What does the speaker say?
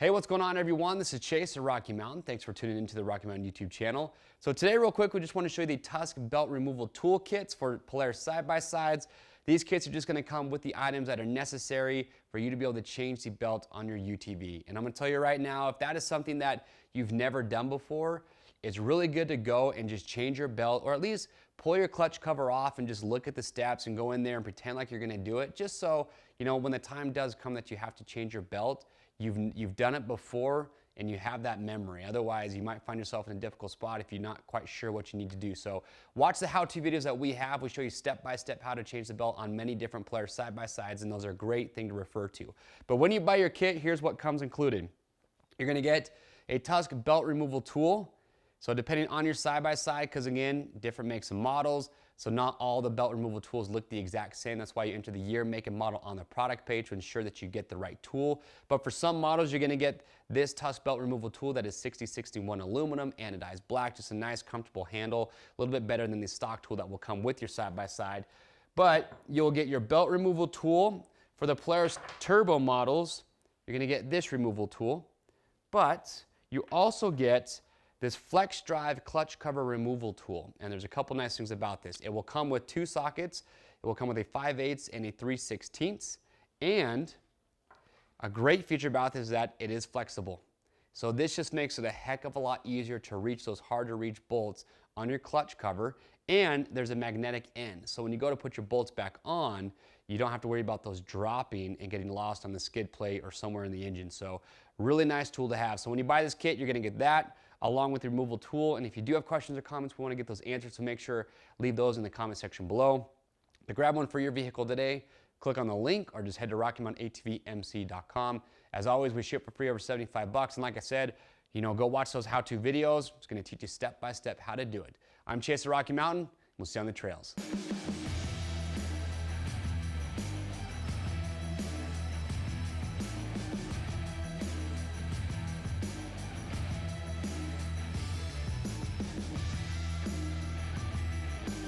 Hey, what's going on, everyone? This is Chase at Rocky Mountain. Thanks for tuning into the Rocky Mountain YouTube channel. So today, real quick, we just want to show you the Tusk belt removal tool kits for Polaris side-by-sides. These kits are just going to come with the items that are necessary for you to be able to change the belt on your UTV. And I'm going to tell you right now, if that is something that you've never done before, it's really good to go and just change your belt, or at least pull your clutch cover off and just look at the steps and go in there and pretend like you're going to do it, just so, you know, when the time does come that you have to change your belt, you've done it before and you have that memory. Otherwise, you might find yourself in a difficult spot if you're not quite sure what you need to do. So watch the how-to videos that we have. We show you step-by-step how to change the belt on many different Polaris side-by-sides, and those are a great thing to refer to. But when you buy your kit, here's what comes included. You're going to get a Tusk belt removal tool. So depending on your side-by-side, because again, different makes and models, so not all the belt removal tools look the exact same. That's why you enter the year, make, and model on the product page to ensure that you get the right tool. But for some models, you're going to get this Tusk belt removal tool that is 6061 aluminum, anodized black, just a nice, comfortable handle, a little bit better than the stock tool that will come with your side-by-side. But you'll get your belt removal tool. For the Polaris turbo models, you're going to get this removal tool. But you also get this flex drive clutch cover removal tool. And there's a couple nice things about this. It will come with two sockets. It will come with a 5/8 and a 3/16. And a great feature about this is that it is flexible. So this just makes it a heck of a lot easier to reach those hard to reach bolts on your clutch cover. And there's a magnetic end. So when you go to put your bolts back on, you don't have to worry about those dropping and getting lost on the skid plate or somewhere in the engine. So really nice tool to have. So when you buy this kit, you're going to get that along with the removal tool. And if you do have questions or comments, we want to get those answered. So make sure leave those in the comment section below. To grab one for your vehicle today, click on the link or just head to RockyMountainATVMC.com. As always, we ship for free over 75 bucks. And like I said, you know, go watch those how-to videos. It's going to teach you step by step how to do it. I'm Chase at Rocky Mountain. We'll see you on the trails.